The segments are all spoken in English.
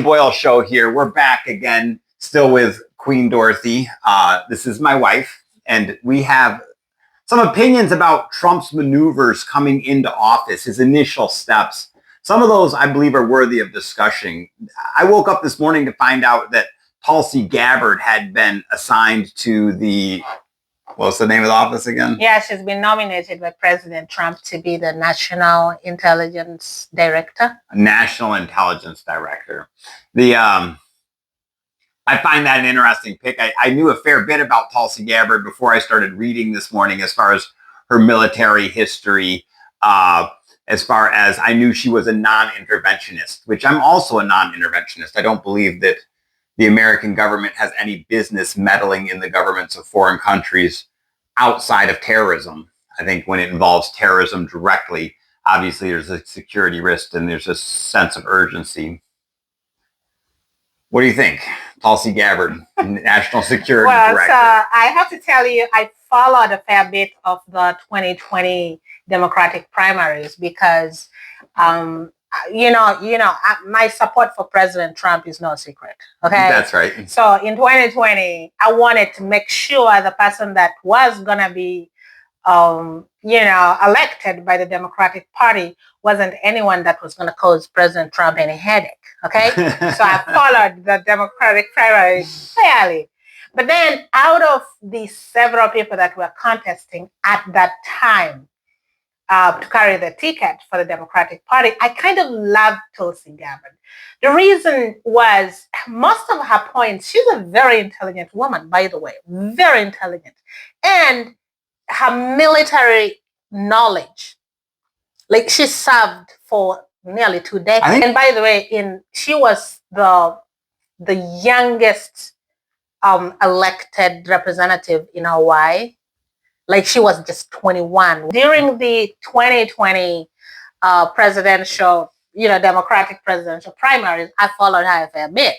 Boyle show here. We're back again, still with Queen Dorothy. This is my wife, and we have some opinions about Trump's maneuvers coming into office, his initial steps. Some of those, I believe, are worthy of discussion. I woke up this morning to find out that Tulsi Gabbard had been assigned to the, what's the name of the office again? Yeah, she's been nominated by President Trump to be the National Intelligence Director. National Intelligence Director. I find that an interesting pick. I knew a fair bit about Tulsi Gabbard before I started reading this morning as far as her military history, as far as I knew she was a non-interventionist, which I'm also a non-interventionist. I don't believe that the American government has any business meddling in the governments of foreign countries outside of terrorism. I think when it involves terrorism directly, obviously there's a security risk and there's a sense of urgency. What do you think? Tulsi Gabbard, National Security Director. So I have to tell you, I followed a fair bit of the 2020 Democratic primaries because, my support for President Trump is no secret. Okay, that's right. So in 2020, I wanted to make sure the person that was gonna be, elected by the Democratic Party wasn't anyone that was going to cause President Trump any headache. Okay. So I followed the Democratic primary fairly. But then out of the several people that were contesting at that time to carry the ticket for the Democratic Party, I kind of loved Tulsi Gabbard. The reason was most of her points, she's a very intelligent woman, by the way, very intelligent. And her military knowledge, like she served for nearly 2 decades. And by the way, she was the youngest elected representative in Hawaii. Like she was just 21 during the 2020 presidential, Democratic presidential primaries. I followed her a fair bit.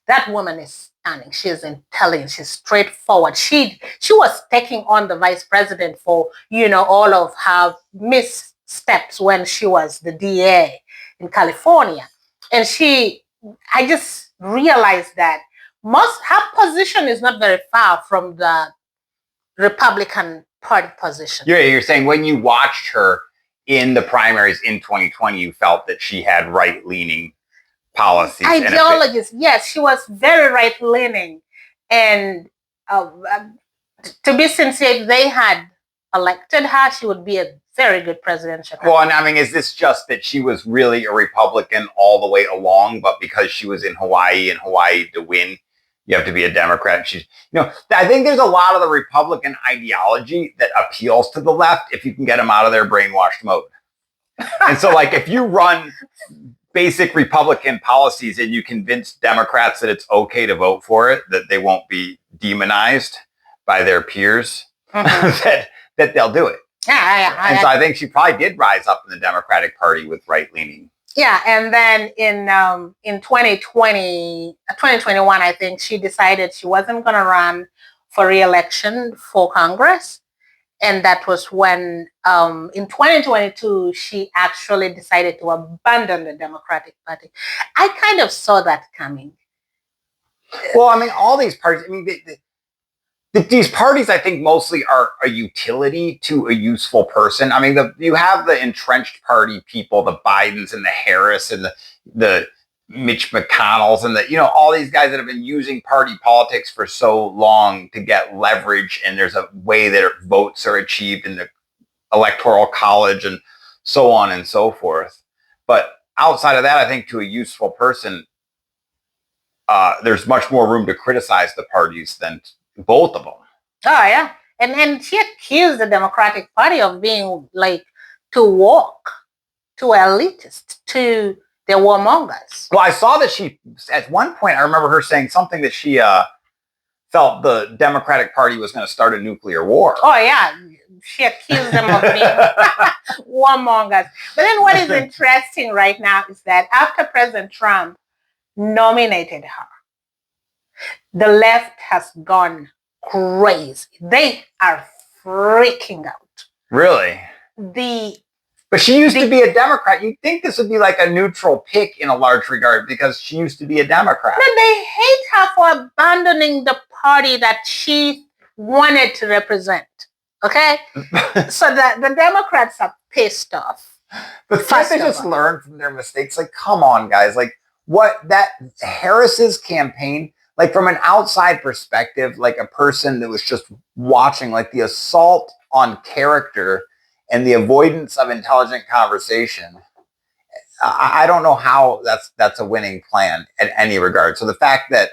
That woman is stunning. She's intelligent. She's straightforward. She was taking on the vice president for, all of her missteps when she was the DA in California. And I just realized that her position is not very far from the Republican Party position. You're saying when you watched her in the primaries in 2020, you felt that she had right-leaning policies. Ideologies, yes, she was very right-leaning. And to be sincere, if they had elected her, she would be a very good presidential candidate. Well, and I mean, is this just that she was really a Republican all the way along, but because she was in Hawaii and Hawaii to win, you have to be a Democrat? I think there's a lot of the Republican ideology that appeals to the left if you can get them out of their brainwashed mode. And so, like, if you run basic Republican policies and you convince Democrats that it's okay to vote for it, that they won't be demonized by their peers, that they'll do it. And so I think she probably did rise up in the Democratic Party with right-leaning. Yeah, and then in 2021, I think she decided she wasn't going to run for re-election for Congress. And that was when, in 2022, she actually decided to abandon the Democratic Party. I kind of saw that coming. Well, I mean, all these parties, these parties, I think, mostly are a utility to a useful person. I mean, you have the entrenched party people, the Bidens and the Harris and the Mitch McConnells and all these guys that have been using party politics for so long to get leverage. And there's a way that votes are achieved in the electoral college and so on and so forth. But outside of that, I think to a useful person, there's much more room to criticize the parties than both of them. Oh, yeah. And she accused the Democratic Party of being like too woke, too elitist, too the warmongers. Well, I saw that she, at one point, I remember her saying something that she felt the Democratic Party was going to start a nuclear war. Oh, yeah. She accused them of being warmongers. But then what is interesting right now is that after President Trump nominated her, the left has gone crazy. They are freaking out. Really? The But she used to be a Democrat. You'd think this would be like a neutral pick in a large regard because she used to be a Democrat. No, they hate her for abandoning the party that she wanted to represent. Okay? So the Democrats are pissed off. But can't they just learn from their mistakes? Like, come on, guys. Like, what that Harris's campaign, like from an outside perspective, like a person that was just watching, like the assault on character and the avoidance of intelligent conversation. I don't know how that's a winning plan in any regard. So the fact that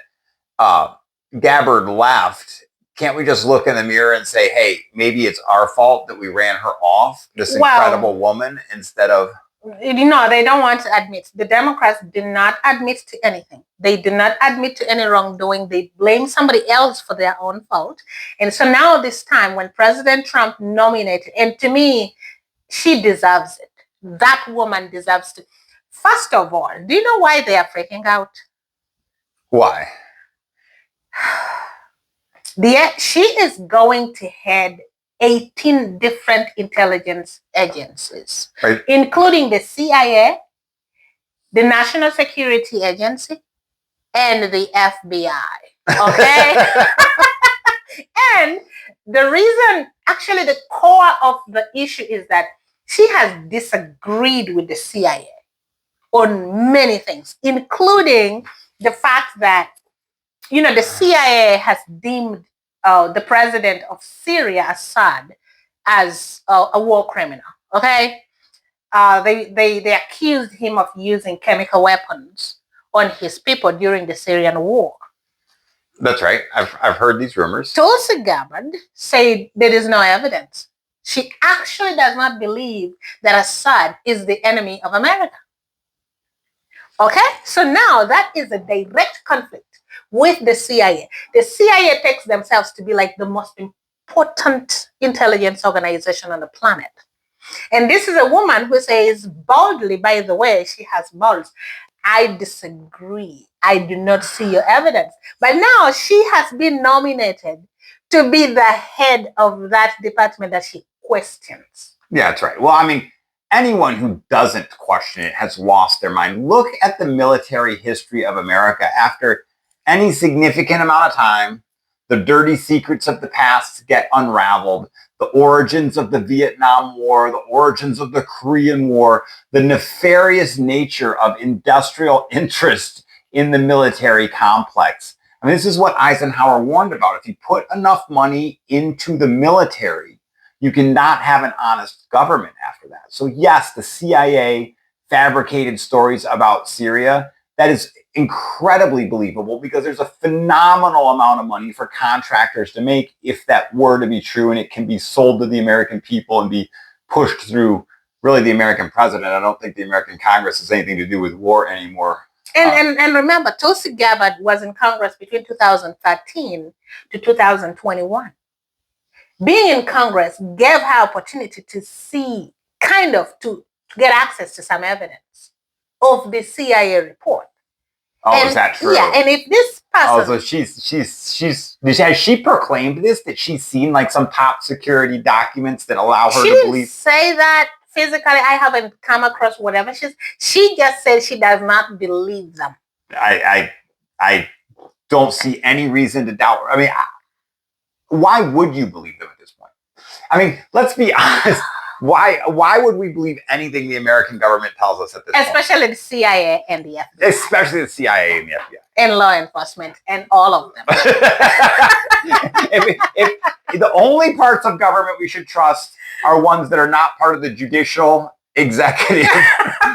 Gabbard left, can't we just look in the mirror and say, hey, maybe it's our fault that we ran her off, this incredible woman, instead of... No, they don't want to admit. The Democrats did not admit to anything. They did not admit to any wrongdoing. They blame somebody else for their own fault. And so now this time when President Trump nominated, and to me, she deserves it. That woman deserves to. First of all, do you know why they are freaking out? Why? She is going to head 18 different intelligence agencies, right, including the CIA, the National Security Agency, and the FBI. Okay? And the reason, actually the core of the issue is that she has disagreed with the CIA on many things, including the fact that, the CIA has deemed the president of Syria, Assad, as a war criminal. Okay, they accused him of using chemical weapons on his people during the Syrian war. That's right. I've heard these rumors. Tulsi Gabbard said there is no evidence. She actually does not believe that Assad is the enemy of America. Okay, so now that is a direct conflict with the CIA. The CIA takes themselves to be like the most important intelligence organization on the planet. And this is a woman who says boldly, by the way, she has balls, I disagree. I do not see your evidence. But now she has been nominated to be the head of that department that she questions. Yeah, that's right. Well, I mean, anyone who doesn't question it has lost their mind. Look at the military history of America. After any significant amount of time, the dirty secrets of the past get unraveled. The origins of the Vietnam War, the origins of the Korean War, the nefarious nature of industrial interest in the military complex. I mean, this is what Eisenhower warned about. If you put enough money into the military, you cannot have an honest government after that. So yes, the CIA fabricated stories about Syria. That is incredibly believable because there's a phenomenal amount of money for contractors to make if that were to be true, and it can be sold to the American people and be pushed through really the American president. I don't think the American Congress has anything to do with war anymore. And remember, Tulsi Gabbard was in Congress between 2013 to 2021. Being in Congress gave her opportunity to see, to get access to some evidence of the CIA report. Oh, is that true? Yeah, and if this person... Oh, so has she proclaimed this, that she's seen like some top security documents that allow her to believe? She didn't say that physically. I haven't come across whatever she just said she does not believe them. I don't see any reason to doubt her. I mean, why would you believe them at this point? I mean, let's be honest. Why would we believe anything the American government tells us at this point? Especially the CIA and the FBI. Especially the CIA and the FBI. And law enforcement and all of them. if the only parts of government we should trust are ones that are not part of the judicial, executive,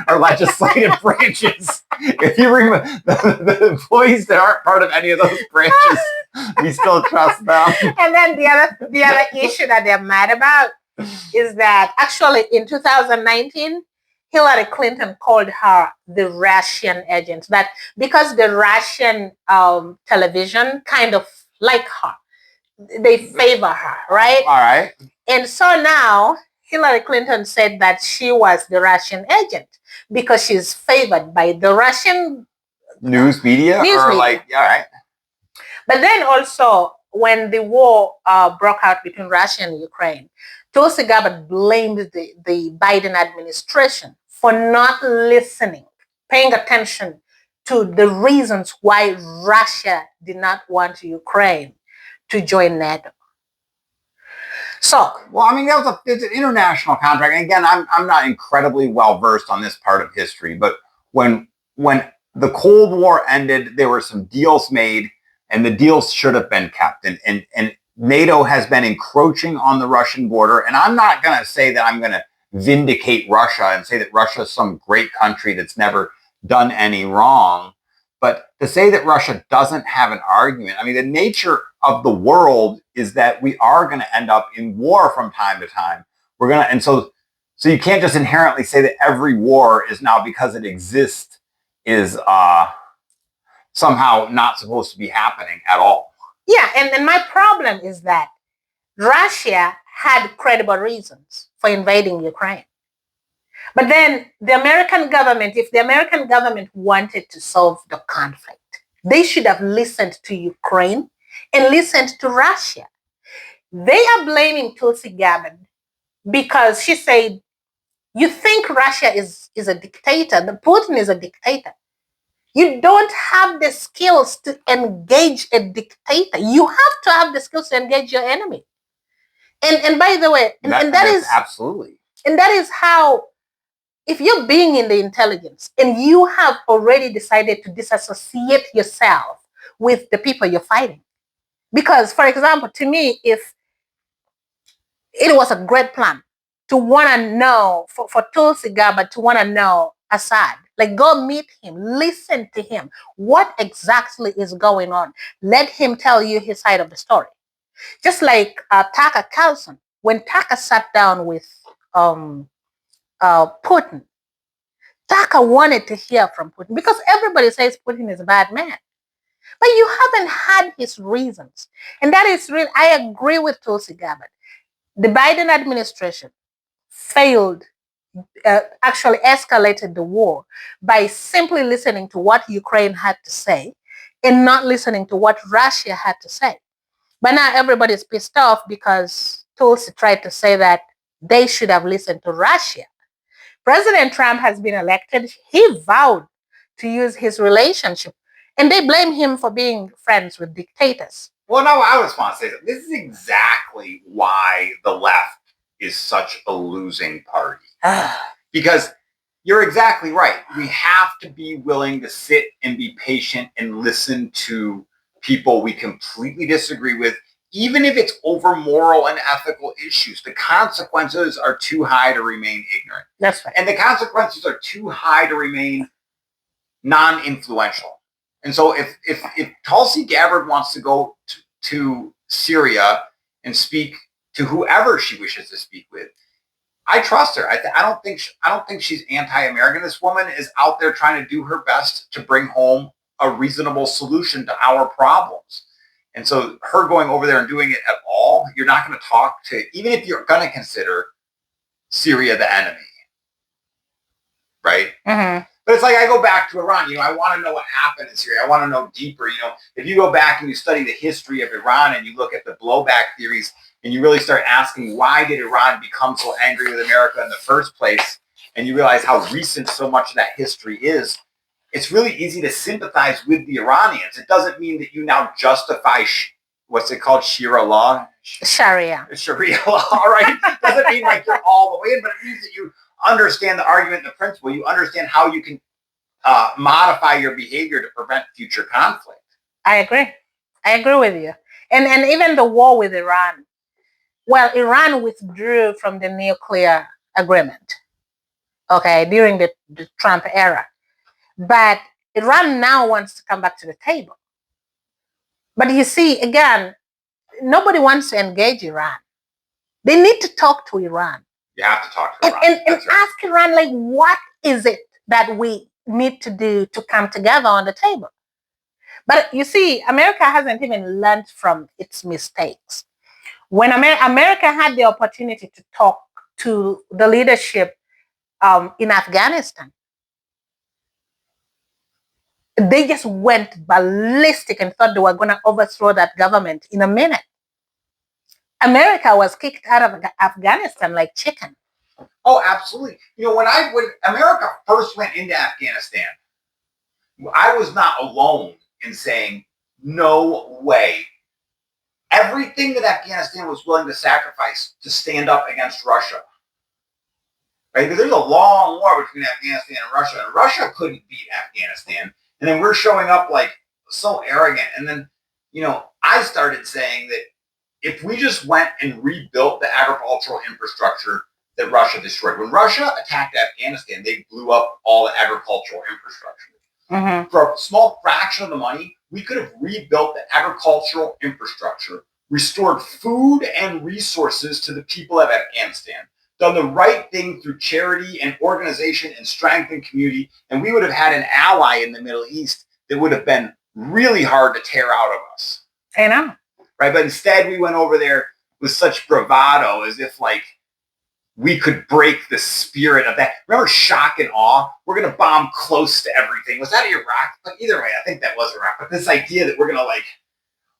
or legislative branches. If you remember the employees that aren't part of any of those branches, we still trust them. And then the other issue that they're mad about is that actually in 2019, Hillary Clinton called her the Russian agent. That because the Russian television kind of like her, they favor her, right? All right. And so now Hillary Clinton said that she was the Russian agent because she's favored by the Russian news media. Like, all right. But then also when the war broke out between Russia and Ukraine, Tulsi Gabbard blamed the Biden administration for not listening, paying attention to the reasons why Russia did not want Ukraine to join NATO. So, well, I mean, it's an international contract. And again, I'm not incredibly well versed on this part of history, but when the Cold War ended, there were some deals made, and the deals should have been kept. And NATO has been encroaching on the Russian border. And I'm not going to say that I'm going to vindicate Russia and say that Russia is some great country that's never done any wrong. But to say that Russia doesn't have an argument, I mean, the nature of the world is that we are going to end up in war from time to time. So you can't just inherently say that every war is now, because it exists, is somehow not supposed to be happening at all. Yeah, and my problem is that Russia had credible reasons for invading Ukraine. But then the American government, if the American government wanted to solve the conflict, they should have listened to Ukraine and listened to Russia. They are blaming Tulsi Gabbard because she said, you think Russia is a dictator, the Putin is a dictator. You don't have the skills to engage a dictator. You have to have the skills to engage your enemy. And by the way, that is absolutely. And that is how, if you're being in the intelligence and you have already decided to disassociate yourself with the people you're fighting. Because, for example, to me, if it was a great plan to want to know, for Tulsi Gabbard to want to know Assad, like go meet him, listen to him. What exactly is going on? Let him tell you his side of the story. Just like Tucker Carlson, when Tucker sat down with Putin, Tucker wanted to hear from Putin because everybody says Putin is a bad man. But you haven't had his reasons. And that is real. I agree with Tulsi Gabbard. The Biden administration failed, actually escalated the war by simply listening to what Ukraine had to say and not listening to what Russia had to say. But now everybody's pissed off because Tulsi tried to say that they should have listened to Russia. President Trump has been elected. He vowed to use his relationship, and they blame him for being friends with dictators. Well, no, I just want to say that this is exactly why the left is such a losing party. Because you're exactly right. We have to be willing to sit and be patient and listen to people we completely disagree with, even if it's over moral and ethical issues. The consequences are too high to remain ignorant. That's right. And the consequences are too high to remain non-influential. And so if Tulsi Gabbard wants to go to Syria and speak to whoever she wishes to speak with, I trust her. I don't think she's anti-American. This woman is out there trying to do her best to bring home a reasonable solution to our problems. And so her going over there and doing it at all, you're not going to talk to, even if you're going to consider Syria the enemy, right? Mm-hmm. But it's like I go back to Iran. I want to know what happened in Syria. I want to know deeper. If you go back and you study the history of Iran and you look at the blowback theories and you really start asking why did Iran become so angry with America in the first place, and you realize how recent so much of that history is, it's really easy to sympathize with the Iranians. It doesn't mean that you now justify what's it called, Sharia law? Sharia law, right? It doesn't mean like you're all the way in, but it means that you understand the argument and the principle. You understand how you can modify your behavior to prevent future conflict. I agree with you. And even the war with Iran. Well, Iran withdrew from the nuclear agreement, okay, during the Trump era. But Iran now wants to come back to the table. But you see, again, nobody wants to engage Iran. They need to talk to Iran. You have to talk to Iran. And ask Iran, like, what is it that we need to do to come together on the table? But you see, America hasn't even learned from its mistakes. When America had the opportunity to talk to the leadership in Afghanistan, they just went ballistic and thought they were going to overthrow that government in a minute. America was kicked out of Afghanistan like chicken. Oh, absolutely. When America first went into Afghanistan, I was not alone in saying, no way. Everything that Afghanistan was willing to sacrifice to stand up against Russia. Right? Because there's a long war between Afghanistan and Russia couldn't beat Afghanistan. And then we're showing up like so arrogant. And then, I started saying that if we just went and rebuilt the agricultural infrastructure that Russia destroyed. When Russia attacked Afghanistan, they blew up all the agricultural infrastructure. Mm-hmm. For a small fraction of the money, we could have rebuilt the agricultural infrastructure, restored food and resources to the people of Afghanistan, done the right thing through charity and organization and strength and community, and we would have had an ally in the Middle East that would have been really hard to tear out of us. I know. Right? But instead, we went over there with such bravado as if, like, we could break the spirit of that. Remember shock and awe? We're going to bomb close to everything. Was that Iraq? But either way, I think that was Iraq. But this idea that we're going to, like,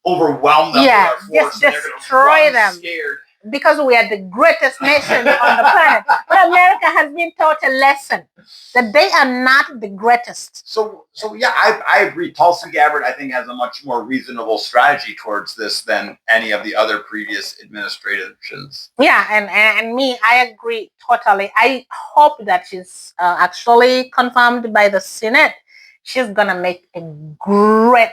overwhelm them with our force just destroy them. Scared. Because we are the greatest nation on the planet. But America has been taught a lesson that they are not the greatest. So yeah, I agree. Tulsi Gabbard, I think, has a much more reasonable strategy towards this than any of the other previous administrations. Yeah, and me, I agree totally. I hope that she's actually confirmed by the Senate. She's going to make a great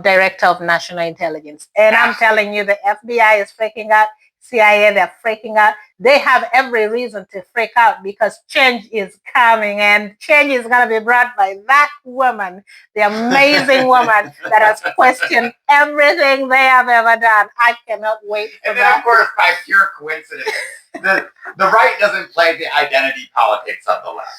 Director of National Intelligence. And I'm telling you, the FBI is freaking out. CIA, they're freaking out. They have every reason to freak out because change is coming, and change is going to be brought by that woman, the amazing woman that has questioned everything they have ever done. I cannot wait for that. And then, of course, by pure coincidence, the right doesn't play the identity politics of the left.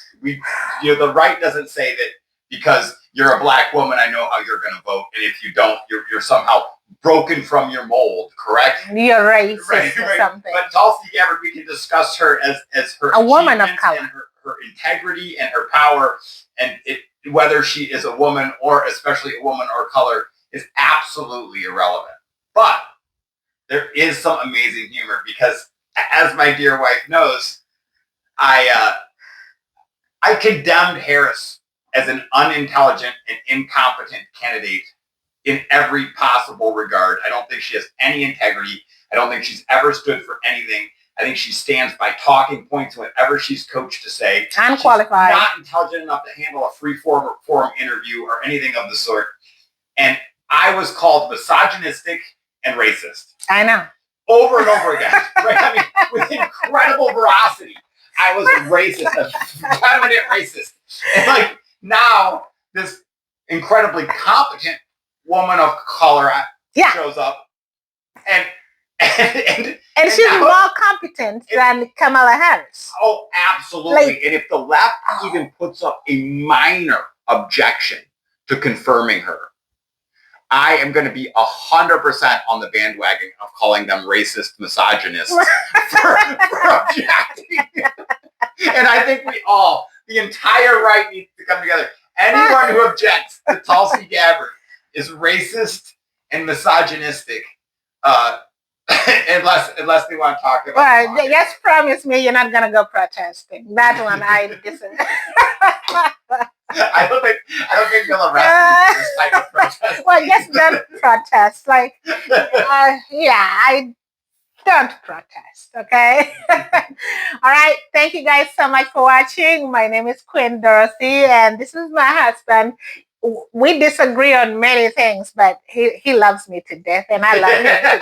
The right doesn't say that because you're a black woman, I know how you're going to vote, and if you don't, you're somehow broken from your mold, correct? You're racist or something. But Tulsi Gabbard, we can discuss her as her a woman of color, and her integrity and her power, and whether she is a woman or especially a woman or color is absolutely irrelevant. But there is some amazing humor because, as my dear wife knows, I condemned Harris as an unintelligent and incompetent candidate in every possible regard. I don't think she has any integrity. I don't think she's ever stood for anything. I think she stands by talking points whatever she's coached to say. Unqualified. She's not intelligent enough to handle a free forum interview or anything of the sort. And I was called misogynistic and racist. I know. Over and over again. Right? I mean, with incredible veracity. I was a racist, a feminine racist. And like, now this incredibly competent woman of color shows up, and she's now, more competent than Kamala Harris. Oh, absolutely! And if the left even puts up a minor objection to confirming her, I am going to be 100% on the bandwagon of calling them racist misogynists for objecting. And I think the entire right needs to come together. Anyone who objects to Tulsi Gabbard is racist and misogynistic, unless they want to talk about. Well, just promise me you're not gonna go protesting. That one I disagree. I don't think they'll arrest me for this type of protest. Well, just don't protest. Like, I don't protest, okay? All right. Thank you guys so much for watching. My name is Queen Dorothy, and this is my husband. We disagree on many things, but he loves me to death, and I love him to death.